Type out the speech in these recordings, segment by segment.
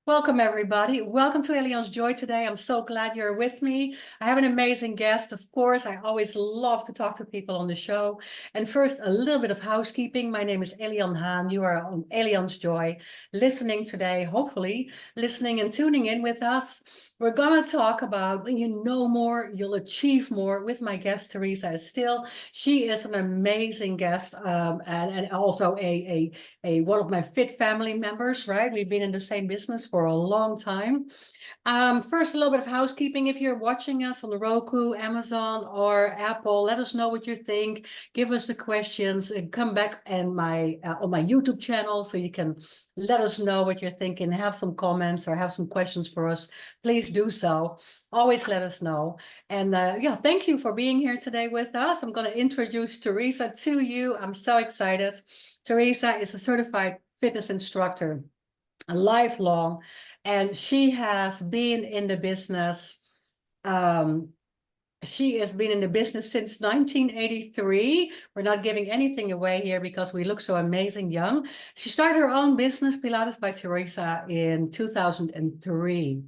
Welcome, everybody. Welcome to Allianz Joy today. I'm so glad you're with me. I have an amazing guest. Of course, I always love to talk to people on the show. And first, a little bit of housekeeping. My name is Elian Haan. You are on Allianz Joy, listening today, hopefully, listening and tuning in with us. We're going to talk about when you know more, you'll achieve more with my guest, Teresa Still. She is an amazing guest and also one of my fit family members, right? We've been in the same business for a long time. First, a little bit of housekeeping. If you're watching us on the Roku, Amazon, or Apple, let us know what you think. Give us the questions and come back and on my YouTube channel so you can let us know what you're thinking. Have some comments or have some questions for us. Please do so. Always let us know. And yeah, thank you for being here today with us. I'm going to introduce Teresa to you. I'm so excited. Teresa is a certified fitness instructor, a lifelong, and she has been in the business. She has been in the business since 1983. We're not giving anything away here because we look so amazing young. She started her own business, Pilates by Teresa, in 2003.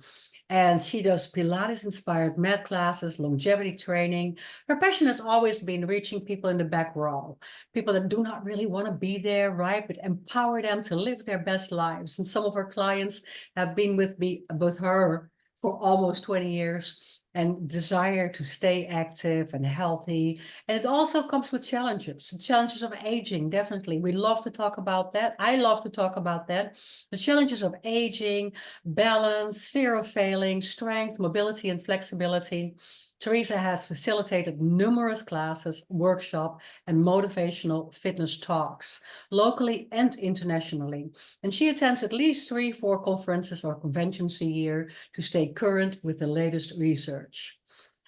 And she does Pilates-inspired math classes, longevity training. Her passion has always been reaching people in the back row, people that do not really want to be there, right? But empower them to live their best lives. And some of her clients have been with her for almost 20 years and desire to stay active and healthy. And it also comes with challenges of aging, definitely. We love to talk about that. I love to talk about that. The challenges of aging, balance, fear of failing, strength, mobility, and flexibility. Teresa has facilitated numerous classes, workshops, and motivational fitness talks, locally and internationally. And she attends at least 3-4 conferences or conventions a year to stay current with the latest research.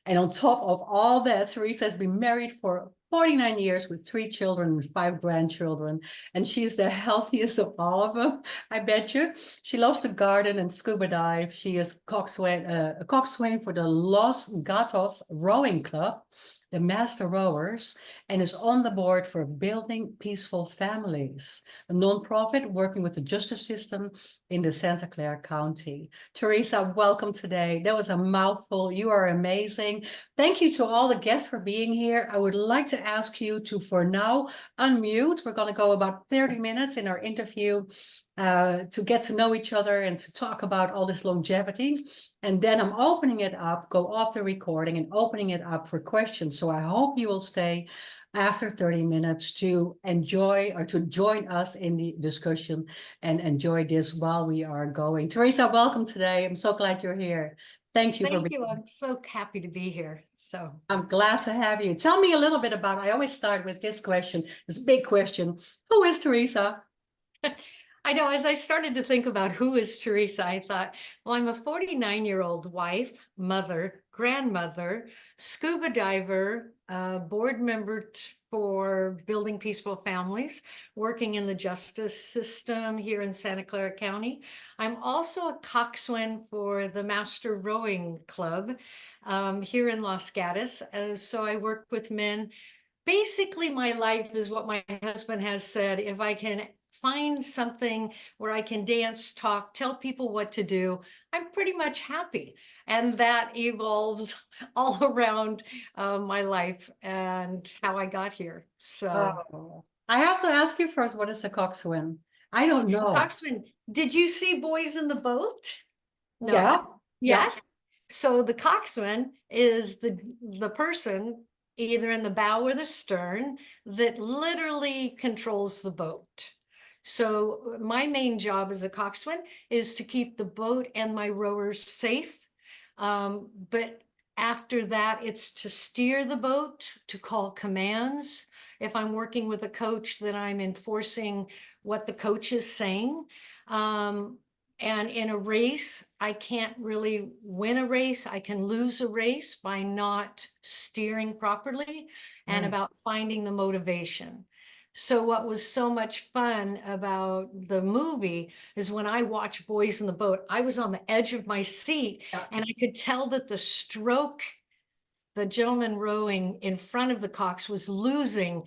And on top of all that, Teresa has been married for 49 years with 3 children and 5 grandchildren. And she is the healthiest of all of them, I bet you. She loves to garden and scuba dive. She is a coxswain for the Los Gatos Rowing Club, the Master Rowers, and is on the board for Building Peaceful Families, a nonprofit working with the justice system in the Santa Clara County. Teresa, welcome today. That was a mouthful. You are amazing. Thank you to all the guests for being here. I would like to ask you to, for now, unmute. We're going to go about 30 minutes in our interview to get to know each other and to talk about all this longevity. And then I'm opening it up, go off the recording and opening it up for questions. So I hope you will stay after 30 minutes to enjoy or to join us in the discussion and enjoy this while we are going. Teresa, welcome today. I'm so glad you're here. Thank you for being here. I'm so happy to be here. So I'm glad to have you. Tell me a little bit about, I always start with this question, this big question. Who is Teresa? I know, as I started to think about who is Teresa, I thought, well, I'm a 49-year-old wife, mother, grandmother, scuba diver, board member for Building Peaceful Families, working in the justice system here in Santa Clara County. I'm also a coxswain for the Master Rowing Club here in Los Gatos. So I work with men. Basically, my life is what my husband has said. If I can find something where I can dance, talk, tell people what to do, I'm pretty much happy. And that evolves all around my life and how I got here. So I have to ask you first, what is a coxswain? I don't know. Coxswain, did you see Boys in the Boat? No. Yeah. Yes. So the coxswain is the person either in the bow or the stern that literally controls the boat. So my main job as a coxswain is to keep the boat and my rowers safe. But after that, it's to steer the boat, to call commands. If I'm working with a coach, then I'm enforcing what the coach is saying. And in a race, I can't really win a race. I can lose a race by not steering properly and about finding the motivation. So what was so much fun about the movie is when I watched Boys in the Boat, I was on the edge of my seat and I could tell that the stroke, the gentleman rowing in front of the cox was losing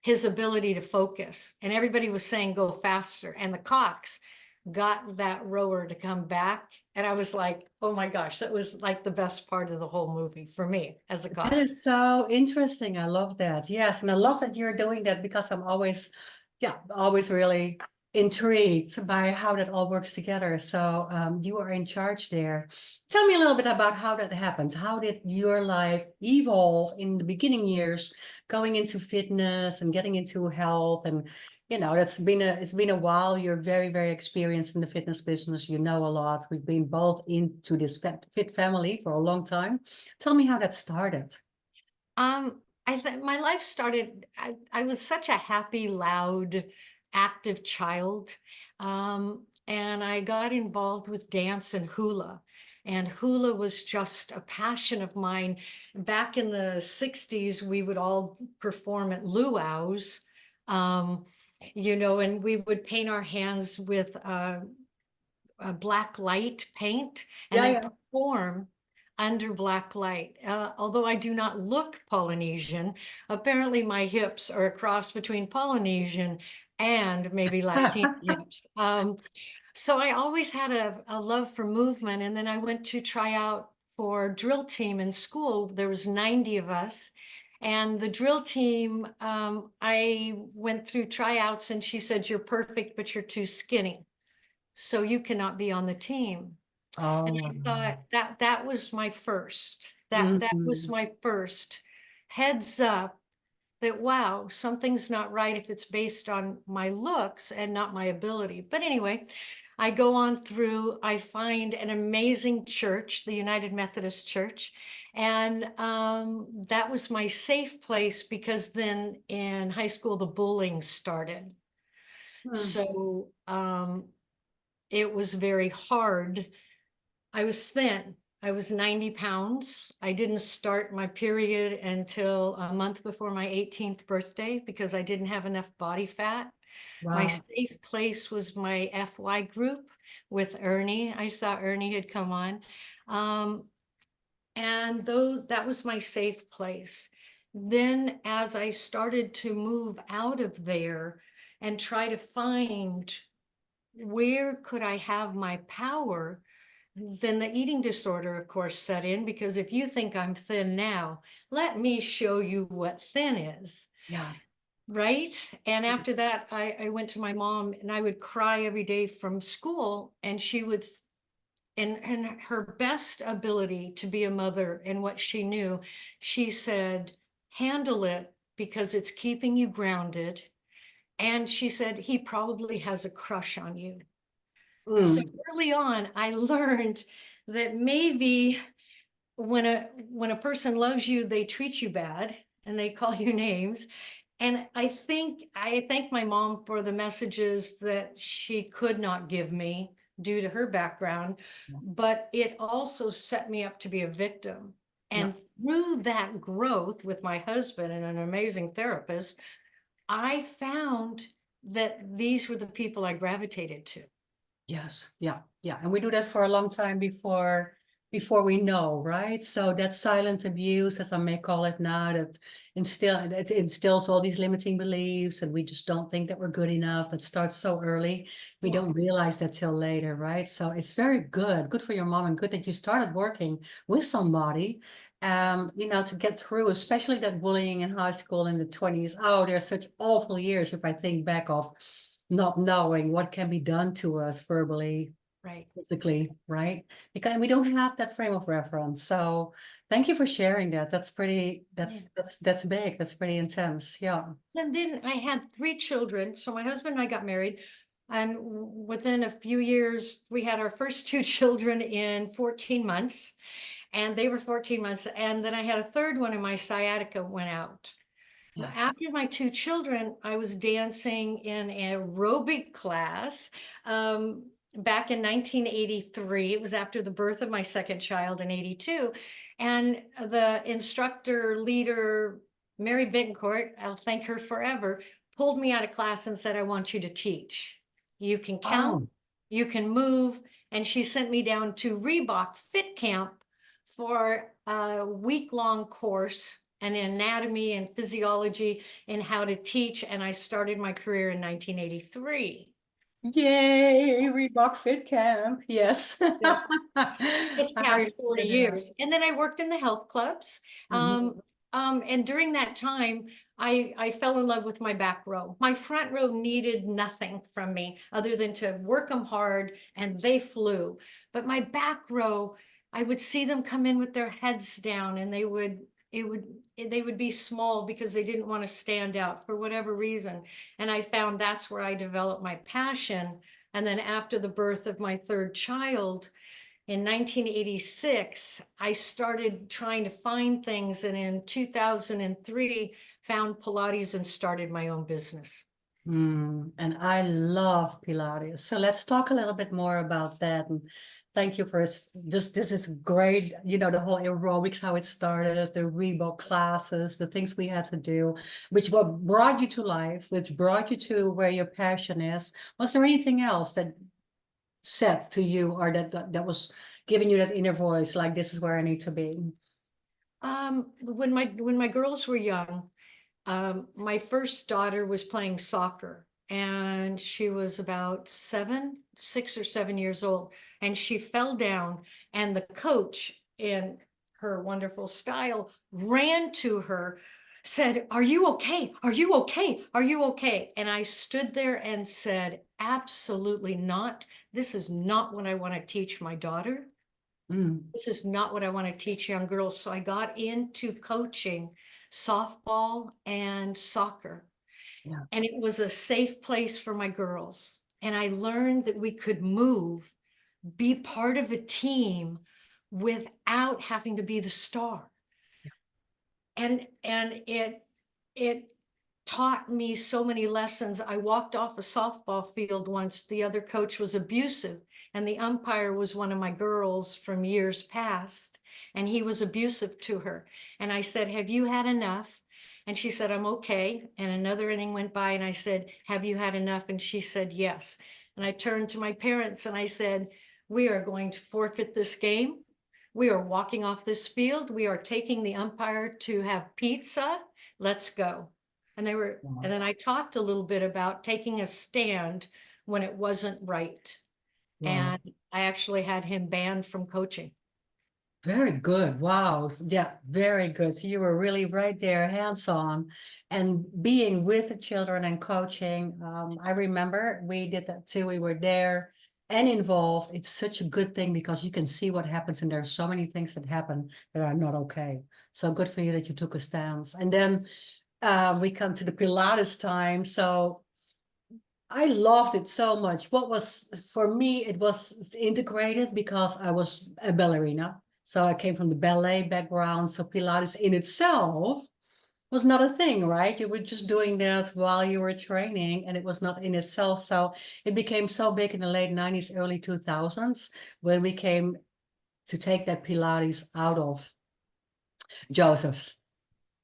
his ability to focus. And everybody was saying, go faster. And the cox got that rower to come back. And I was like, oh my gosh, that was like the best part of the whole movie for me as a That cop. is so interesting. I love that. Yes, and I love that you're doing that because I'm always, yeah, always really intrigued by how that all works together. So you are in charge there. Tell me a little bit about how that happened. How did your life evolve in the beginning years, going into fitness and getting into health? And it's been a while. You're very, very experienced in the fitness business. You know a lot. We've been both into this fit family for a long time. Tell me how that started. I think my life started, I was such a happy, loud, active child. And I got involved with dance and hula. And hula was just a passion of mine. Back in the 60s, we would all perform at luau's, um, and we would paint our hands with a black light paint and Yeah, then yeah. perform under black light. Although I do not look Polynesian, apparently my hips are a cross between Polynesian and maybe Latino hips. So I always had a love for movement. And then I went to try out for drill team in school. There was 90 of us. And the drill team, I went through tryouts and she said, you're perfect, but you're too skinny, so you cannot be on the team. And Oh, I thought that was my first, that was mhm. my first heads up that, wow, something's not right if it's based on my looks and not my ability. But anyway, I go on through, I find an amazing church, the United Methodist Church. And that was my safe place, because then in high school, the bullying started. Hmm. So it was very hard. I was thin. I was 90 pounds. I didn't start my period until a month before my 18th birthday because I didn't have enough body fat. My Wow. safe place was my FY group with Ernie. I saw Ernie had come on. And though that was my safe place. Then as I started to move out of there and try to find where could I have my power, then the eating disorder, of course, set in, because if you think I'm thin now, let me show you what thin is, Yeah. right? And after that, I went to my mom and I would cry every day from school, and she would, in her best ability to be a mother and what she knew, she said, handle it because it's keeping you grounded. And she said, he probably has a crush on you. So Mm. early on, I learned that maybe when a person loves you, they treat you bad and they call you names. And I thank my mom for the messages that she could not give me due to her background, but it also set me up to be a victim. Yeah. And through that growth with my husband and an amazing therapist, I found that these were the people I gravitated to. Yes. Yeah. Yeah. And we do that for a long time before we know, right? So that silent abuse, as I may call it now, it instills all these limiting beliefs, and we just don't think that we're good enough. That starts so early. We Yeah. don't realize that till later, right? So it's very good. Good for your mom, and good that you started working with somebody, to get through, especially that bullying in high school in the 20s. Oh, they're such awful years if I think back of not knowing what can be done to us verbally, Right. physically, right? Because we don't have that frame of reference. So thank you for sharing that. That's pretty, Yeah. that's big. That's pretty intense. Yeah. And then I had 3 children. So my husband and I got married, and within a few years, we had our first 2 children in 14 months, and they were 14 months. And then I had a third one, and my sciatica went out. Yeah. After my 2 children, I was dancing in an aerobic class back in 1983. It was after the birth of my second child in 82. And the instructor leader, Mary Bittencourt, I'll thank her forever, pulled me out of class and said, I want you to teach. You can count, Oh, you can move. And she sent me down to Reebok Fit Camp for a week-long course in anatomy and physiology and how to teach. And I started my career in 1983. Yay, Reebok Fit Camp. Yes. Yeah. I This past 40 remember that. years. And then I worked in the health clubs. Mhm. And during that time, I fell in love with my back row. My front row needed nothing from me other than to work them hard, and they flew. But my back row, I would see them come in with their heads down, and they would be small because they didn't want to stand out for whatever reason. And I found that's where I developed my passion. And then after the birth of my third child, in 1986, I started trying to find things, and in 2003, found Pilates and started my own business. And I love Pilates. So let's talk a little bit more about that. And thank you for just this is great. You know, the whole aerobics, how it started, the Reebok classes, the things we had to do, which what brought you to life, which brought you to where your passion is. Was there anything else that said to you or that was giving you that inner voice, like this is where I need to be? When my girls were young, my first daughter was playing soccer, and she was about 6 or 7 years old, and she fell down, and the coach, in her wonderful style, ran to her, said, "Are you okay? Are you okay? Are you okay?" And I stood there and said, "Absolutely not. This is not what I want to teach my daughter. Mm, This is not what I want to teach young girls." So I got into coaching softball and soccer, yeah, and it was a safe place for my girls. And I learned that we could move, be part of a team without having to be the star. And it taught me so many lessons. I walked off a softball field once. The other coach was abusive, and the umpire was one of my girls from years past, and he was abusive to her. And I said, "Have you had enough?" And she said, "I'm okay." And another inning went by, and I said, "Have you had enough?" And she said, "Yes." And I turned to my parents and I said, "We are going to forfeit this game. We are walking off this field. We are taking the umpire to have pizza. Let's go." And wow. then I talked a little bit about taking a stand when it wasn't right. Wow. And I actually had him banned from coaching. Very good. Wow. Yeah, very good. So you were really right there, hands-on, and being with the children and coaching. I remember we did that too. We were there and involved. It's such a good thing because you can see what happens, and there are so many things that happen that are not okay. So good for you that you took a stance. And then we come to the Pilates time. So I loved it so much. What was for me, it was integrated because I was a ballerina. So I came from the ballet background. So Pilates in itself was not a thing, right? You were just doing that while you were training, and it was not in itself. So it became so big in the late 90s, early 2000s, when we came to take that Pilates out of Joseph's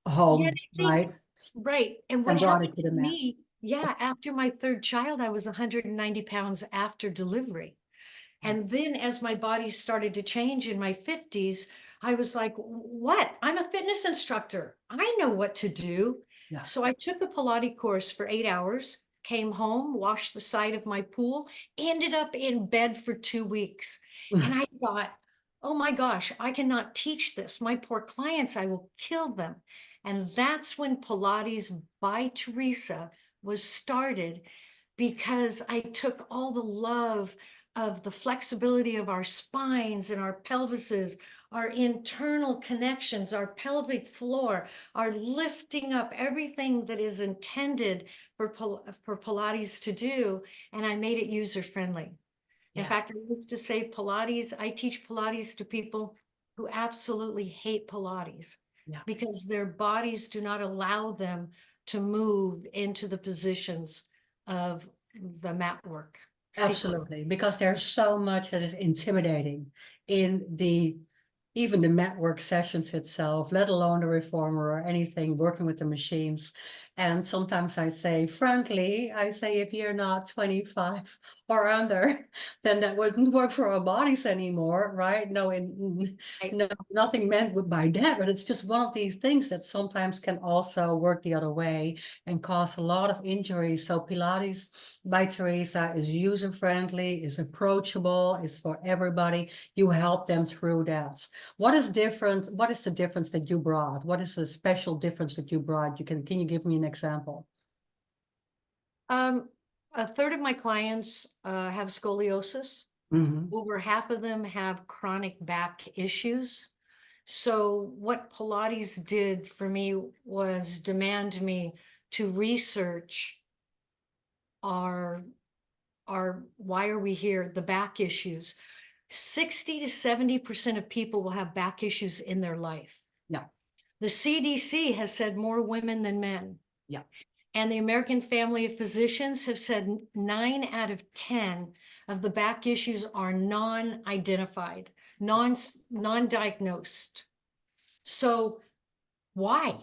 Yeah, home, I think, right? right. And what And brought happened it to to the mat. me, yeah, after my third child, I was 190 pounds after delivery. And then as my body started to change in my 50s, I was like, what? I'm a fitness instructor. I know what to do. Yeah. So I took a Pilates course for 8 hours, came home, washed the side of my pool, ended up in bed for 2 weeks. And I thought, oh my gosh, I cannot teach this. My poor clients, I will kill them. And that's when Pilates by Teresa was started, because I took all the love of the flexibility of our spines and our pelvises, our internal connections, our pelvic floor, our lifting up, everything that is intended for Pilates to do, and I made it user friendly. In Yes. fact, I used to say Pilates, I teach Pilates to people who absolutely hate Pilates Yeah. because their bodies do not allow them to move into the positions of the mat work sequence. Absolutely, because there's so much that is intimidating in the even the mat work sessions itself, let alone the reformer or anything working with the machines. And sometimes I say, frankly, I say if you're not 25 or under, then that wouldn't work for our bodies anymore, right? No, no, nothing meant by that, but it's just one of these things that sometimes can also work the other way and cause a lot of injuries. So Pilates by Teresa is user-friendly, is approachable, is for everybody. You help them through that. What is different? What is the difference that you brought? What is the special difference that you brought? Can you give me an example? A third of my clients have scoliosis. Mm-hmm. Over half of them have chronic back issues. So what Pilates did for me was demand me to research our why are we here, the back issues. 60 to 70% of people will have back issues in their life. Yeah. The CDC has said more women than men. Yeah. And the American Family of Physicians have said 9 out of 10 of the back issues are non-identified, non-diagnosed. So why?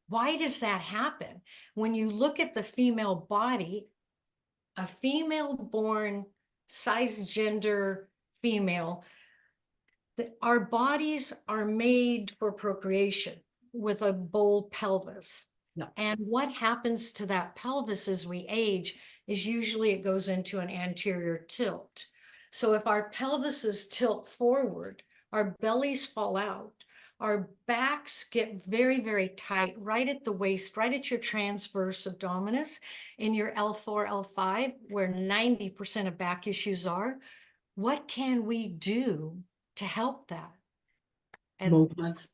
Why does that happen? When you look at the female body, a female born size gender female, our bodies are made for procreation with a bold pelvis. Yeah. And what happens to that pelvis as we age is usually it goes into an anterior tilt. So if our pelvises tilt forward, our bellies fall out, our backs get very, very tight, right at the waist, right at your transverse abdominis, in your L4, L5, where 90% of back issues are. What can we do to help that? And Movement.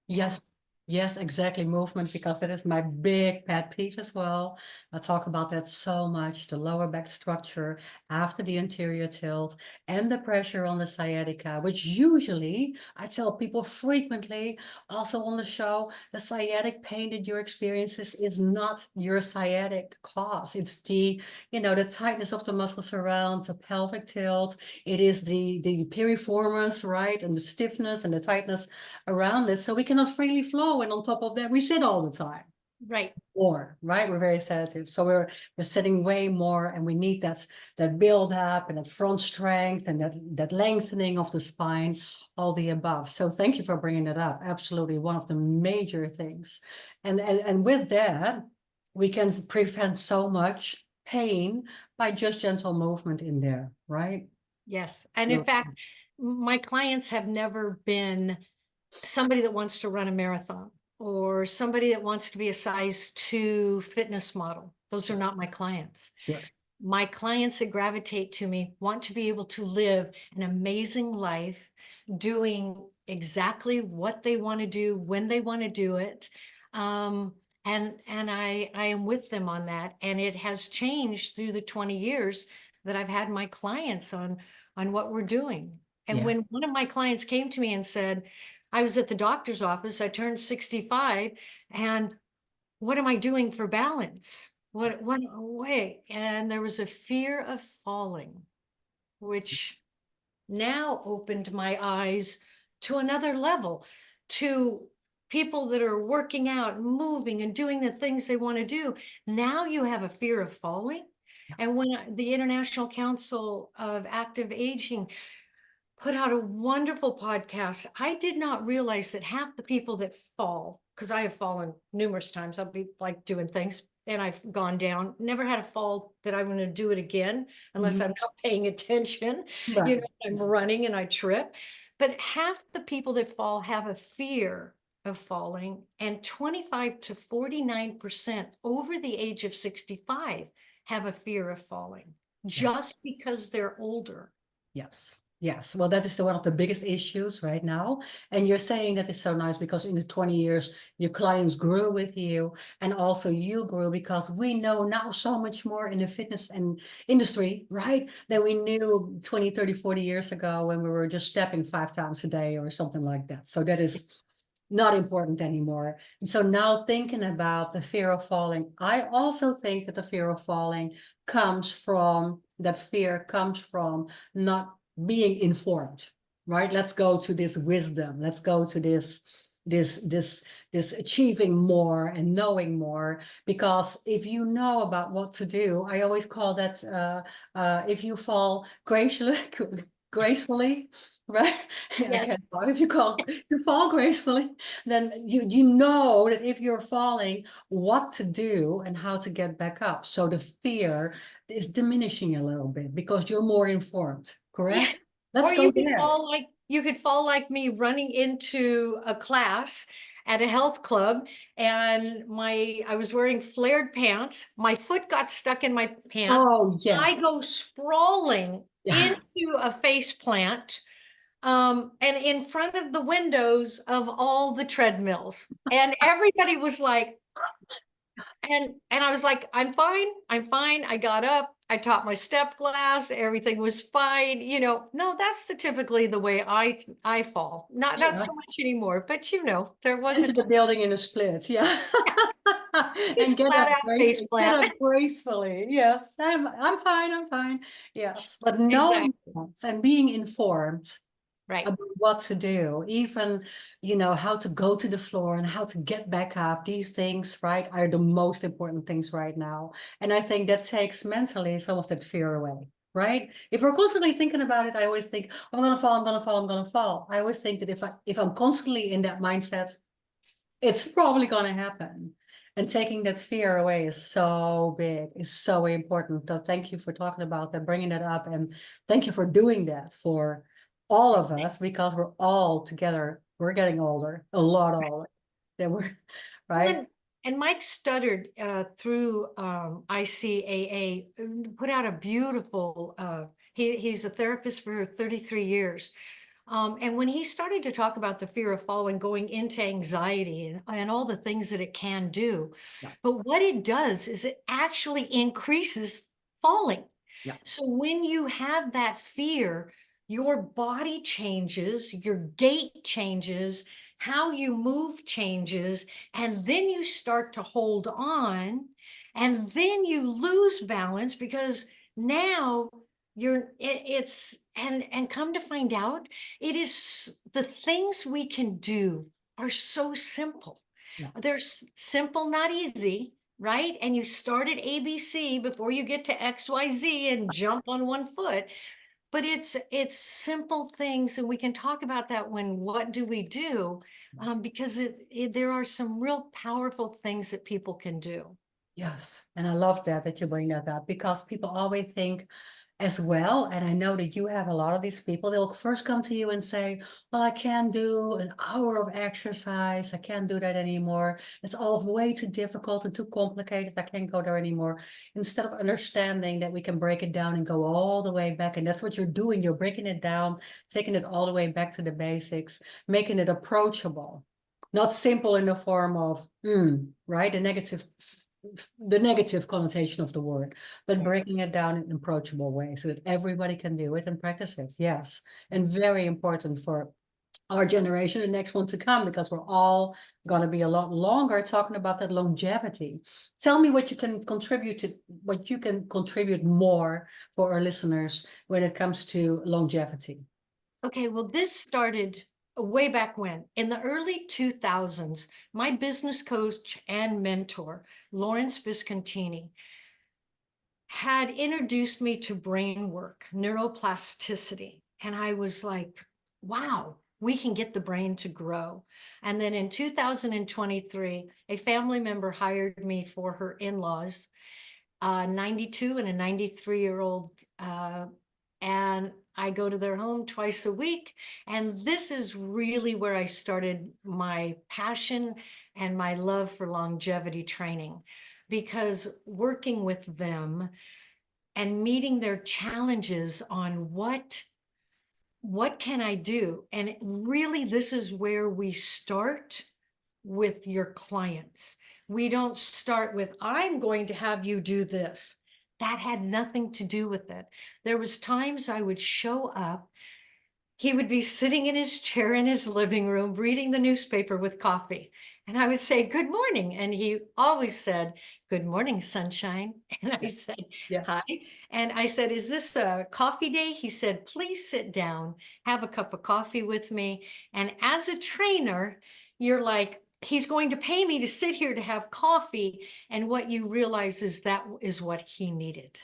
yeah, Yes, yes, exactly. Movement, because that is my big pet peeve as well. I talk about that so much, the lower back structure after the anterior tilt and the pressure on the sciatica, which usually I tell people frequently, also on the show, the sciatic pain that you're experiencing is not your sciatic cause. It's the tightness of the muscles around the pelvic tilt. It is the piriformis, right? And the stiffness and the tightness around it, so we cannot freely flow. And on top of that, we sit all the time. right. Right? We're very sedative. So we're sitting way more, and we need that build up and that front strength and that lengthening of the spine, all the above. So thank you for bringing that up. Absolutely one of the major things. And with that, we can prevent so much pain by just gentle movement in there, right? Yes. And in fact, my clients have never been somebody that wants to run a marathon or somebody that wants to be a size 2 fitness model. Those are not my clients. Sure. My clients that gravitate to me want to be able to live an amazing life, doing exactly what they want to do when they want to do it. And I am with them on that. And it has changed through the 20 years that I've had my clients on what we're doing. And Yeah. when one of my clients came to me and said, I was at the doctor's office, I turned 65, and what am I doing for balance? What way? And there was a fear of falling, which now opened my eyes to another level, to people that are working out, moving and doing the things they want to do. Now you have a fear of falling. And when the International Council of Active Aging put out a wonderful podcast, I did not realize that half the people that fall, because I have fallen numerous times, I'll be like doing things and I've gone down, never had a fall that I'm going to do it again unless I'm not paying attention. Right. I'm running and I trip. But half the people that fall have a fear of falling, and 25 to 49% over the age of 65 have a fear of falling just because they're older. Yes. Yes. Well, that is one of the biggest issues right now. And you're saying that is so nice because in the 20 years, your clients grew with you and also you grew, because we know now so much more in the fitness and industry, right? Than we knew 20, 30, 40 years ago when we were just stepping 5 times a day or something like that. So that is not important anymore. And so now thinking about the fear of falling, I also think that the fear of falling comes from not being informed, right? Let's go to this wisdom. Let's go to this this achieving more and knowing more. Because if you know about what to do, I always call that if you fall gracefully, right? I Yes. can't talk. If you fall gracefully, then you know that if you're falling, what to do and how to get back up. So the fear is diminishing a little bit because you're more informed, Yeah. correct? Let's Or go there. you could fall like me running into a class at a health club, and I was wearing flared pants. My foot got stuck in my pant. Oh, I yes. go sprawling Yeah. into a face plant, and in front of the windows of all the treadmills. And everybody was like, and I was like, I'm fine, I'm fine. I got up, I taught my step class, everything was fine. No, that's typically the way I fall. Not Yeah. so much anymore, but there was a Into the time. building in a split. Yeah. And Just flat out face get plant. up gracefully. Yes. I'm fine. I'm fine. Yes. But knowing Exactly. that and being informed Right. about what to do, even, how to go to the floor and how to get back up. These things, right, are the most important things right now. And I think that takes mentally some of that fear away, right? If we're constantly thinking about it, I always think, I'm going to fall, I'm going to fall, I'm going to fall. I always think that if I'm constantly in that mindset, it's probably going to happen. And taking that fear away is so big, is so important. So thank you for talking about that, bringing that up, and thank you for doing that for all of us, because we're all together. We're getting older, a lot older than we're, Well, right? and Mike Studdard, through ICAA, put out a beautiful, he's a therapist for 33 years. And when he started to talk about the fear of falling, going into anxiety and all the things that it can do, Yeah, but what it does is it actually increases falling. yeah, So when you have that fear, your body changes, your gait changes, how you move changes, and then you start to hold on, and then you lose balance because now it's and come to find out, it is the things we can do are so simple. yeah. They're simple, not easy, right? And you start at ABC before you get to XYZ and jump on one foot. But it's simple things, and we can talk about that when what do we do? Because there are some real powerful things that people can do. Yes. And I love that you bring that up, because people always think as well. And I know that you have a lot of these people, they'll first come to you and say, well, I can't do an hour of exercise. I can't do that anymore. It's all way too difficult and too complicated. I can't go there anymore. Instead of understanding that we can break it down and go all the way back. And that's what you're doing. You're breaking it down, taking it all the way back to the basics, making it approachable, not simple in the form of, right? The negative connotation of the word, but breaking it down in an approachable way so that everybody can do it and practice it. Yes. And very important for our generation, the next one to come, because we're all going to be a lot longer talking about that longevity. Tell me what you can contribute more for our listeners when it comes to longevity. Okay, well, this started way back when. In the early 2000s, my business coach and mentor, Lawrence Viscontini, had introduced me to brain work, neuroplasticity. And I was like, wow, we can get the brain to grow. And then in 2023, a family member hired me for her in-laws, 92 and a 93-year-old. And I go to their home twice a week. And this is really where I started my passion and my love for longevity training, because working with them and meeting their challenges on what can I do? And really, this is where we start with your clients. We don't start with, I'm going to have you do this. That had nothing to do with it. There was times I would show up, he would be sitting in his chair in his living room reading the newspaper with coffee. And I would say, good morning. And he always said, good morning, sunshine. And I Yeah. said, Yeah. hi. And I said, is this a coffee day? He said, please sit down, have a cup of coffee with me. And as a trainer, you're like, he's going to pay me to sit here to have coffee. And what you realize is that is what he needed.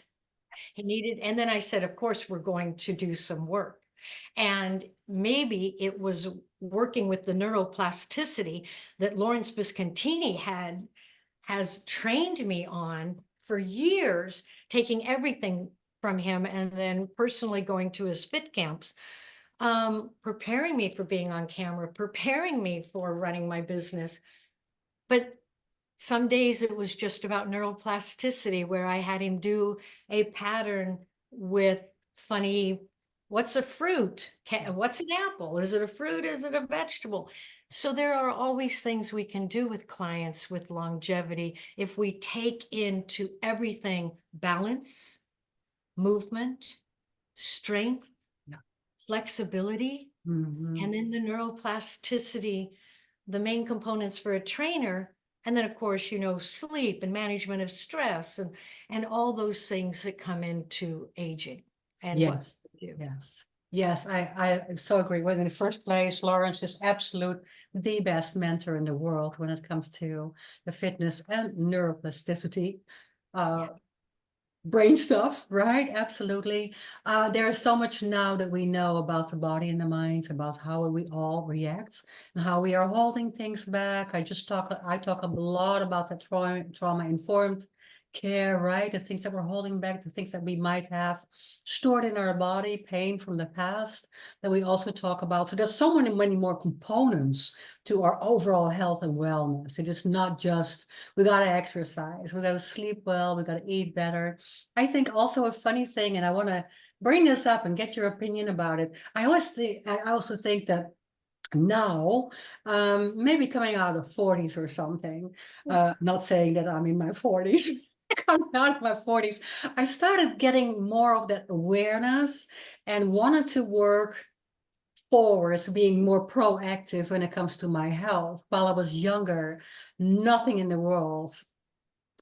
He needed, and then I said, of course, we're going to do some work. And maybe it was working with the neuroplasticity that Lawrence Biscontini has trained me on for years, taking everything from him and then personally going to his fit camps, preparing me for being on camera, preparing me for running my business. But some days it was just about neuroplasticity, where I had him do a pattern with funny, what's a fruit? What's an apple? Is it a fruit? Is it a vegetable? So there are always things we can do with clients with longevity if we take into everything balance, movement, strength, Yeah. flexibility, Mhm. and then the neuroplasticity, the main components for a trainer. And then, of course, sleep and management of stress and all those things that come into aging and what Yes, we do. yes, yes. I so agree. Well, in the first place, Lawrence is the best mentor in the world when it comes to the fitness and neuroplasticity. Yeah. Brain stuff, right? Absolutely. There's so much now that we know about the body and the mind, about how we all react and how we are holding things back. I talk a lot about the trauma-informed care, right? The things that we're holding back, the things that we might have stored in our body, pain from the past that we also talk about. So there's so many more components to our overall health and wellness. It is not just we got to exercise, we got to sleep well, we got to eat better. I think also a funny thing, and I want to bring this up and get your opinion about it. I also think that now, maybe coming out of 40s or something, not saying that I'm in my 40s, coming out of my 40s, I started getting more of that awareness and wanted to work forwards, being more proactive when it comes to my health. While I was younger, nothing in the world,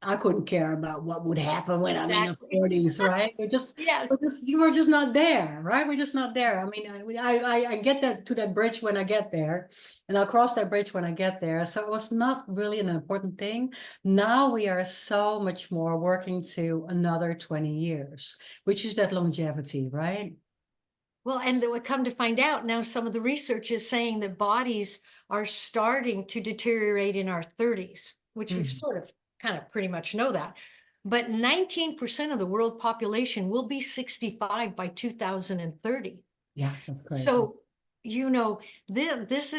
I couldn't care about what would happen when I'm in the Exactly. 40s, right? Yes. You were just not there, right? We're just not there. I mean, I get that to that bridge when I get there, and I'll cross that bridge when I get there. So it was not really an important thing. Now we are so much more working to another 20 years, which is that longevity, right? Well, and then we come to find out now, some of the research is saying that bodies are starting to deteriorate in our 30s, which we Mm. sort of kind of pretty much know that. But 19% of the world population will be 65 by 2030. Yeah, that's crazy. So, this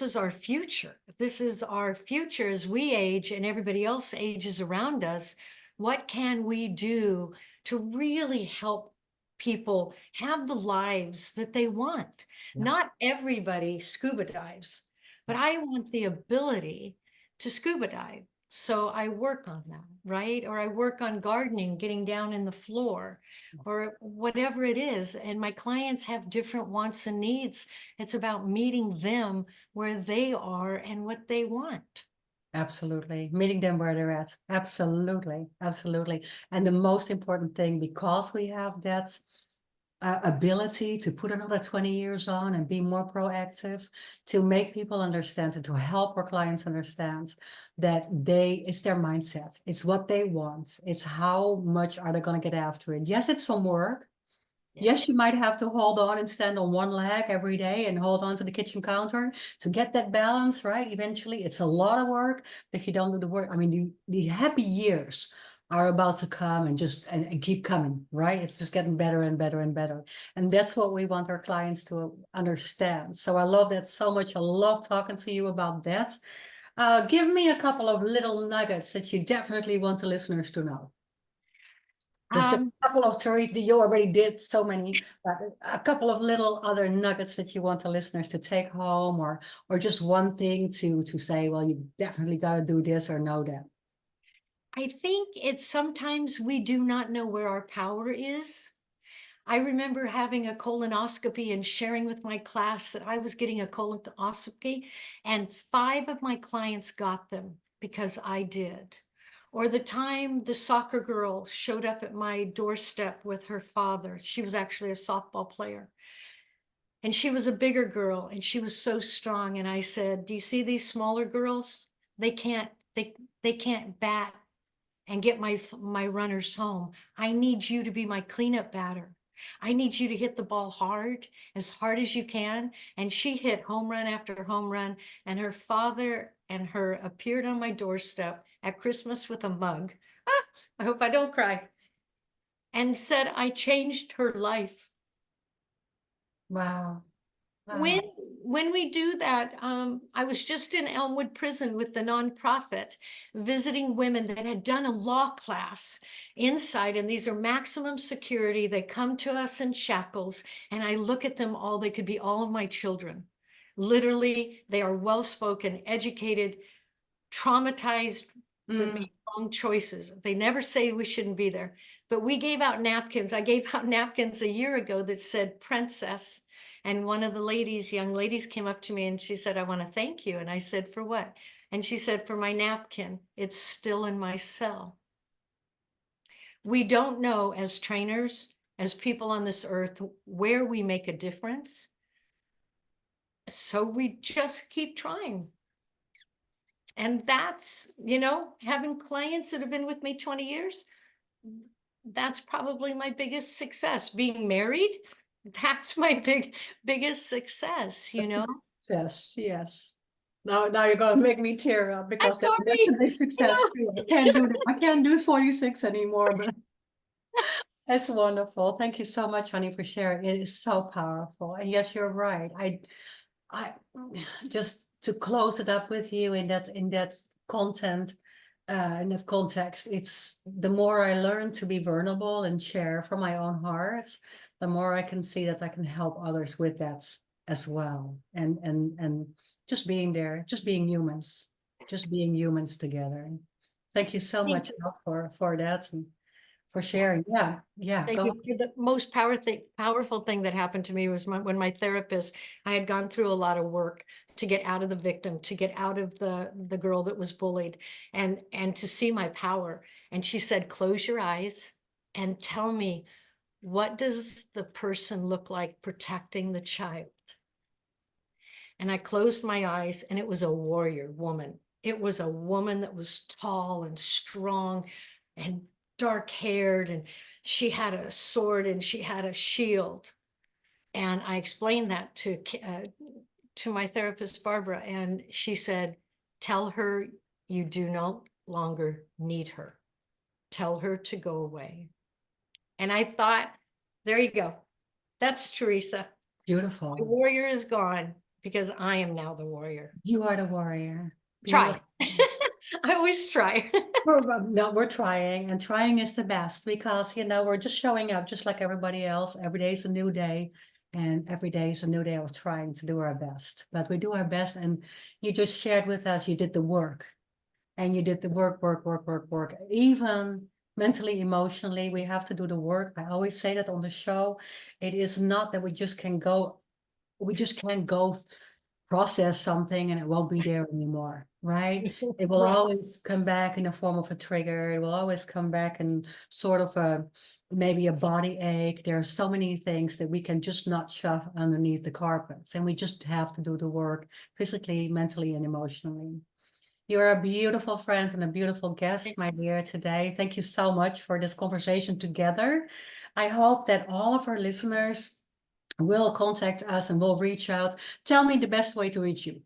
is our future. This is our future as we age and everybody else ages around us. What can we do to really help people have the lives that they want? Yeah. Not everybody scuba dives, but I want the ability to scuba dive. So I work on that, right? Or I work on gardening, getting down in the floor, or whatever it is. And my clients have different wants and needs. It's about meeting them where they are and what they want. Absolutely. Meeting them where they're at. Absolutely. Absolutely. And the most important thing, because we have that ability to put another 20 years on and be more proactive, to make people understand and to help our clients understand that it's their mindset. It's what they want. It's how much are they going to get after it. Yes, it's some work. Yeah. Yes, you might have to hold on and stand on one leg every day and hold on to the kitchen counter to get that balance, right? Eventually, it's a lot of work. If you don't do the work, I mean, the happy years are about to come and just and keep coming, right? It's just getting better and better and better. And that's what we want our clients to understand. So I love that so much. I love talking to you about that. Give me a couple of little nuggets that you definitely want the listeners to know. Just a Um, couple of, Teresa, you already did so many, but a couple of little other nuggets that you want the listeners to take home, or just one thing to say, well, you definitely got to do this or know that. I think it's sometimes we do not know where our power is. I remember having a colonoscopy and sharing with my class that I was getting a colonoscopy, and 5 of my clients got them because I did. Or the time the soccer girl showed up at my doorstep with her father. She was actually a softball player. And she was a bigger girl and she was so strong. And I said, do you see these smaller girls? They can't, they can't bat and get my runners home. I need you to be my cleanup batter. I need you to hit the ball hard as you can. And she hit home run after home run. And her father and her appeared on my doorstep at Christmas with a mug. Ah, I hope I don't cry. And said, I changed her life. Wow. When Wow. when we do that, I was just in Elmwood Prison with the nonprofit, visiting women that had done a law class inside, and these are maximum security. They come to us in shackles, and I look at them all. They could be all of my children. Literally, they are well-spoken, educated, traumatized, that Mm. made wrong choices. They never say we shouldn't be there. But we gave out napkins. I gave out napkins a year ago that said princess. And one of the young ladies came up to me and she said, I want to thank you. And I said, for what? And she said, for my napkin. It's still in my cell. We don't know as trainers, as people on this earth, where we make a difference. So we just keep trying. And that's, having clients that have been with me 20 years, that's probably my biggest success. Being married, that's my biggest success, Yes, yes. Now you're gonna make me tear up I'm because that's a sorry, big success too. I can't do that. I can't do 46 anymore, but it's wonderful. Thank you so much, honey, for sharing. It is so powerful. And yes, you're right. I just to close it up with you in that content, in that context, it's the more I learn to be vulnerable and share from my own heart, the more I can see that I can help others with that as well. And just being there, just being humans together. Thank you so thank much, you. Elle, for that and for Yeah. sharing. Yeah, yeah, Thank go. you. The most powerful thing that happened to me was when my therapist, I had gone through a lot of work to get out of the victim, to get out of the girl that was bullied, and to see my power. And she said, close your eyes and tell me, what does the person look like protecting the child? And I closed my eyes, and it was a warrior woman. It was a woman that was tall and strong and dark haired, and she had a sword and she had a shield. And I explained that to my therapist, Barbara, and she said, tell her you do no longer need her. Tell her to go away. And I thought, there you go. That's Teresa. The Beautiful. warrior is gone because I am now the warrior. You are the warrior. Try. Beautiful. I always try. No, we're trying, and trying is the best because, we're just showing up just like everybody else. Every day is a new day, and every day is a new day of trying to do our best. But we do our best, and you just shared with us, you did the work, and you did the work. Even mentally, emotionally, we have to do the work. I always say that on the show. It is not that we just can't go process something and it won't be there anymore, right? It will Right. always come back in the form of a trigger. It will always come back in sort of maybe a body ache. There are so many things that we can just not shove underneath the carpets, and we just have to do the work physically, mentally, and emotionally. You're a beautiful friend and a beautiful guest, my dear, today. Thank you so much for this conversation together. I hope that all of our listeners will contact us and will reach out. Tell me the best way to reach you.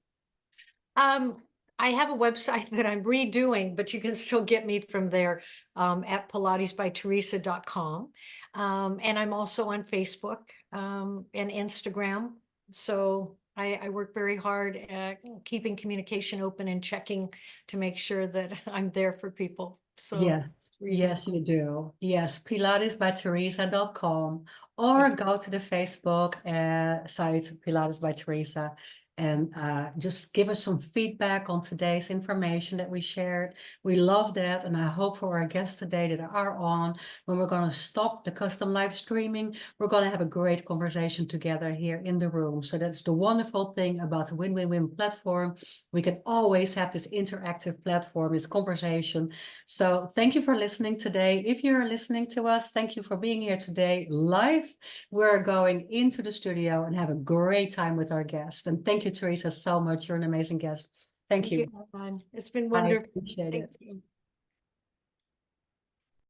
Um, I have a website that I'm redoing, but you can still get me from there at pilatesbyteresa.com. And I'm also on Facebook and Instagram. So I work very hard at keeping communication open and checking to make sure that I'm there for people. So Yes, it's really yes, you do. Yes, pilatesbyteresa.com, or go to the Facebook site Pilates by Teresa and just give us some feedback on today's information that we shared. We love that, and I hope for our guests today that are on, when we're going to stop the custom live streaming, we're going to have a great conversation together here in the room. So that's the wonderful thing about the Win-Win-Win platform. We can always have this interactive platform, this conversation. So thank you for listening today. If you're listening to us, thank you for being here today live. We're going into the studio and have a great time with our guest. And thank you, Teresa, so much. You're an amazing guest. Thank you. Anne. It's been I wonderful. appreciate Thank it. you.